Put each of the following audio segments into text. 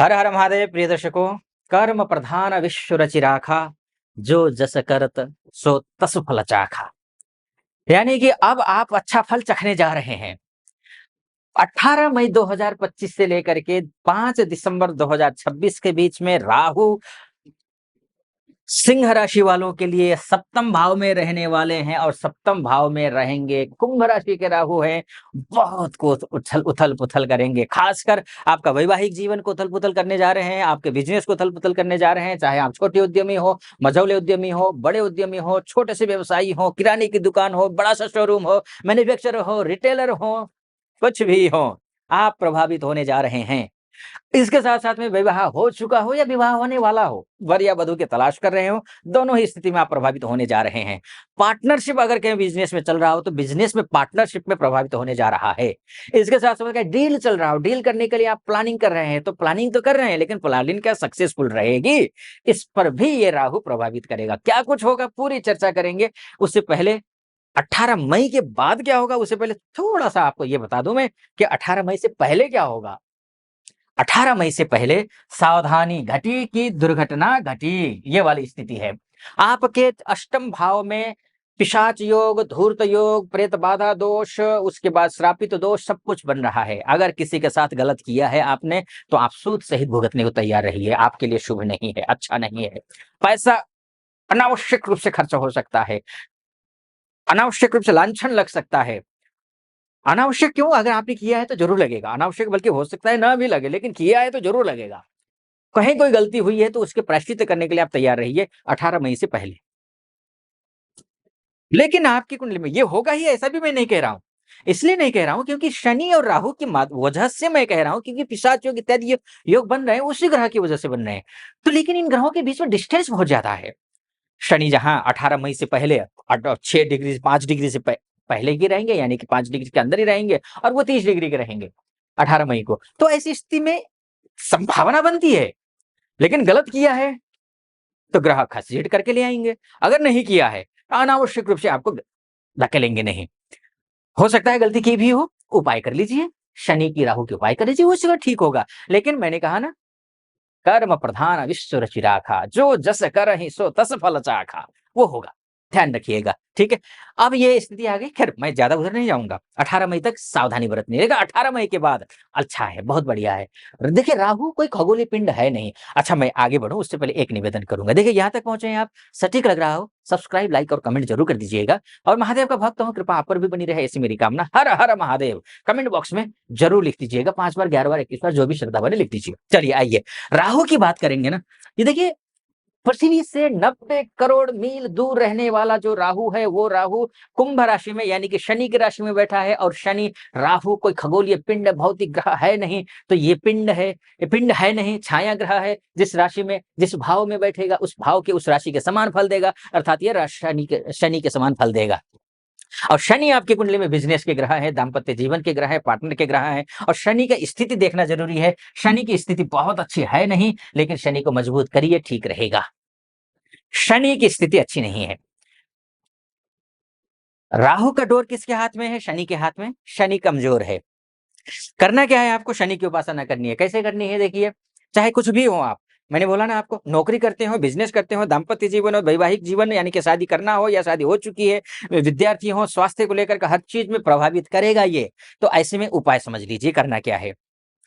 हर हर महादेव प्रिय दर्शकों। कर्म प्रधान विश्व रचि राखा, जो जस करत सो तस फल चाखा। यानी कि अब आप अच्छा फल चखने जा रहे हैं। 18 मई 2025 से लेकर के 5 दिसंबर 2026 के बीच में राहु सिंह राशि वालों के लिए सप्तम भाव में रहने वाले हैं और सप्तम भाव में रहेंगे। कुंभ राशि के राहु हैं, बहुत को उथल पुथल करेंगे। खासकर आपका वैवाहिक जीवन को उथल पुथल करने जा रहे हैं, आपके बिजनेस को उथल पुथल करने जा रहे हैं। चाहे आप छोटे उद्यमी हो, मझौले उद्यमी हो, बड़े उद्यमी हो, छोटे से व्यवसायी हो, किराने की दुकान हो, बड़ा सा शोरूम हो, मैन्युफैक्चरर हो, रिटेलर हो, कुछ भी हो, आप प्रभावित होने जा रहे हैं। इसके साथ-साथ में विवाह हो चुका हो या विवाह होने वाला हो, वर या वधू की तलाश कर रहे हो, दोनों ही स्थिति में आप प्रभावित होने जा रहे हैं। पार्टनरशिप अगर कहीं बिज़नेस में चल रहा हो, तो बिज़नेस में पार्टनरशिप में प्रभावित होने जा रहा है। इसके साथ-साथ अगर डील चल रहा हो, डील करने के लिए आप प्लानिंग कर रहे हैं, तो प्लानिंग तो कर रहे हैं, लेकिन प्लानिंग क्या सक्सेसफुल रहेगी? इस पर भी ये राहु प्रभावित करेगा। क्या कुछ होगा, पूरी चर्चा करेंगे। उससे पहले 18 मई के बाद क्या होगा, उससे पहले थोड़ा-सा आपको ये बता दूँ मैं कि 18 मई से पहले क्या होगा। 18 मई से पहले सावधानी घटी की दुर्घटना घटी, ये वाली स्थिति है। आपके अष्टम भाव में पिशाच योग, धूर्त योग, प्रेत बाधा दोष, उसके बाद श्रापित दोष सब कुछ बन रहा है। अगर किसी के साथ गलत किया है आपने, तो आप सूद सहित भुगतने को तैयार रहिए। आपके लिए शुभ नहीं है, अच्छा नहीं है। पैसा अनावश्यक रूप से खर्च हो सकता है, अनावश्यक रूप से लांछन लग सकता है। अनावश्यक क्यों? अगर आपने किया है तो ज़रूर लगेगा। अनावश्यक बल्कि हो सकता है ना भी लगे, लेकिन किया है तो ज़रूर लगेगा। कहीं कोई गलती हुई है तो उसके प्रायश्चित करने के लिए आप तैयार रहिए 18 मई से पहले। लेकिन आपकी कुंडली में ये होगा ही ऐसा भी मैं नहीं कह रहा हूँ। इसलिए नहीं कह रहा हूँ क्योंकि शनि और राहु की वजह से मैं कह रहा हूँ, क्योंकि पिशाच योग इत्यादि योग बन रहे हैं उसी ग्रह की वजह से बन रहे हैं। तो लेकिन इन ग्रहों के बीच में डिस्टेंस बहुत ज़्यादा है। शनि जहाँ 18 मई से पहले 6 डिग्री 5 डिग्री से पहले ही रहेंगे, यानी कि 5 डिग्री के अंदर ही रहेंगे, और वो 30 डिग्री के रहेंगे 18 मई को। तो ऐसी स्थिति में संभावना बनती है, लेकिन गलत किया है तो ग्रह घसीट करके ले आएँगे। अगर नहीं किया है, अनावश्यक रूप से आपको धकेलेंगे नहीं। हो सकता है गलती की भी हो, उपाय कर लीजिए। शनि की राहु के उपाय कर लीजिए, उससे वो ठीक होगा। लेकिन मैंने कहा ना, कर्म प्रधान विश्व रचि राखा, जो जस करहिं सो तस फल चाखा, वो होगा। ध्यान रखिएगा, ठीक है? अब ये स्थिति आ गई, खैर मैं ज़्यादा उधर नहीं जाऊँगा। 18 मई तक सावधानी बरतनी रहेगा, 18 मई के बाद अच्छा है, बहुत बढ़िया है। देखिए, राहु कोई खगोलीय पिंड है नहीं। अच्छा, मैं आगे बढ़ूँ उससे पहले एक निवेदन करूँगा। देखिए, यहाँ तक पहुँचे हैं आप, सटीक लग रहा हो, सब्सक्राइब, लाइक और कमेंट ज़रूर कर दीजिएगा। और महादेव का भक्त हूँ, कृपा आप पर भी बनी रहे, ऐसी मेरी कामना। हर हर महादेव कमेंट बॉक्स में ज़रूर लिख दीजिएगा, 5 बार, 11 बार, 21 बार, जो भी श्रद्धा बने लिख दीजिए। चलिए आइए, राहु की बात करेंगे ना, ये देखिए, पृथ्वी से 90 करोड़ मील दूर रहने वाला जो राहु है, वो राहु कुंभ राशि में, यानी कि शनि की राशि में बैठा है। और शनि राहु कोई खगोलीय पिंड, भौतिक ग्रह है नहीं। तो ये पिंड है नहीं, छाया ग्रह है। जिस राशि में, जिस भाव में बैठेगा, उस भाव के, उस राशि के समान फल देगा, अर्थात ये शनि के समान फल देगा। और शनि आपकी कुंडली में बिजनेस के ग्रह है, दाम्पत्य जीवन के ग्रह है, पार्टनर के ग्रह है। और शनि की स्थिति देखना जरूरी है। शनि की स्थिति बहुत अच्छी है नहीं, लेकिन शनि को मजबूत करिए, ठीक रहेगा। शनि की स्थिति अच्छी नहीं है। राहु का डोर किसके हाथ में है? शनि के हाथ में। शनि कमजोर है। करना क्या है आपको? शनि की उपासना करनी है। कैसे करनी है? देखिए, चाहे कुछ भी हो आप, मैंने बोला ना आपको, नौकरी करते हो, बिजनेस करते हो, दाम्पत्य जीवन और वैवाहिक जीवन, यानी कि शादी करना हो या शादी हो चुकी है, विद्यार्थी हो, स्वास्थ्य को लेकर के हर चीज में प्रभावित करेगा ये। तो ऐसे में उपाय समझ लीजिए करना क्या है।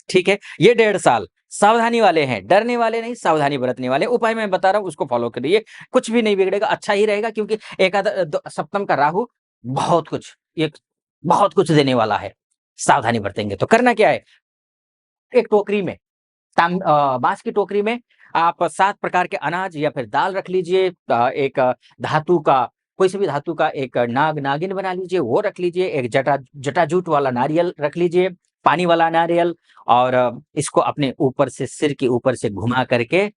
ठीक है? ये 1.5 साल सावधानी वाले हैं, डरने वाले नहीं, सावधानी बरतने वाले। उपाय मैं बता रहा हूँ, उसको फॉलो करिए। कुछ भी नहीं बिगड़ेगा, अच्छा ही रहेगा, क्योंकि सप्तम का राहु बहुत कुछ, एक बहुत कुछ देने वाला है। सावधानी बरतेंगे तो करना क्या है? एक टोकरी में, बाँस की टोकरी में आप 7 प्रकार के अनाज या फिर दाल रख लीजिए। एक धातु का, कोई से भी धातु का एक नागिन बना लीजिए, वो रख लीजिए। एक जटाजूट वाला नारियल रख लीजिए, पानी वाला नारियल। और इसको अपने ऊपर से, सिर के ऊपर से घुमा करके,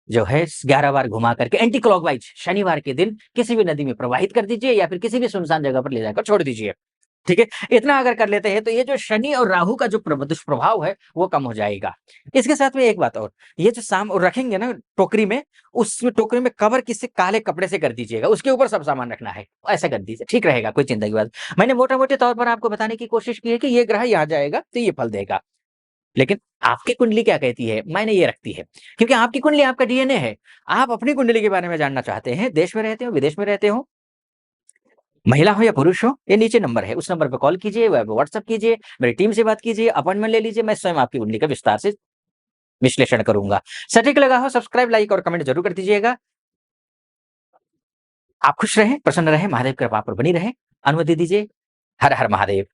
जो है 11 बार घुमा करके एंटी क्लॉकवाइज शनिवार के दिन किसी भी नदी में प्रवाहित कर दीजिए, या फिर किसी भी सुनसान जगह पर ले जाकर छोड़ दीजिए। ठीक है? इतना अगर कर लेते हैं तो ये जो शनि और राहु का जो दुष्प्रभाव है, वो कम हो जाएगा। इसके साथ में एक बात और, ये जो साम रखेंगे ना टोकरी में, उस टोकरी में कवर किसी काले कपड़े से कर दीजिएगा, उसके ऊपर सब सामान रखना है। ऐसा कर दीजिए, ठीक रहेगा, कोई चिंता की बात। मैंने मोटा-मोटे तौर पर आपको बताने की कोशिश की है कि ये ग्रह यहाँ जाएगा तो ये फल देगा। लेकिन आपकी कुंडली क्या कहती है? मायने ये रखती है, क्योंकि आपकी कुंडली आपका डीएनए है। आप अपनी कुंडली के बारे में जानना चाहते हैं, देश में रहते हो, विदेश में रहते हो, महिला हो या पुरुष हो, ये नीचे नंबर है, उस नंबर पे कॉल कीजिए, व्हाट्सएप कीजिए, मेरी टीम से बात कीजिए, अपॉइंटमेंट ले लीजिए, मैं स्वयं आपकी कुंडली का विस्तार से विश्लेषण करूँगा। सटीक लगा हो सब्सक्राइब, लाइक और कमेंट ज़रूर कर दीजिएगा। आप खुश रहें, प्रसन्न रहें, महादेव की कृपा आप पर बनी रहे। अनुमति दीजिए। हर हर महादेव।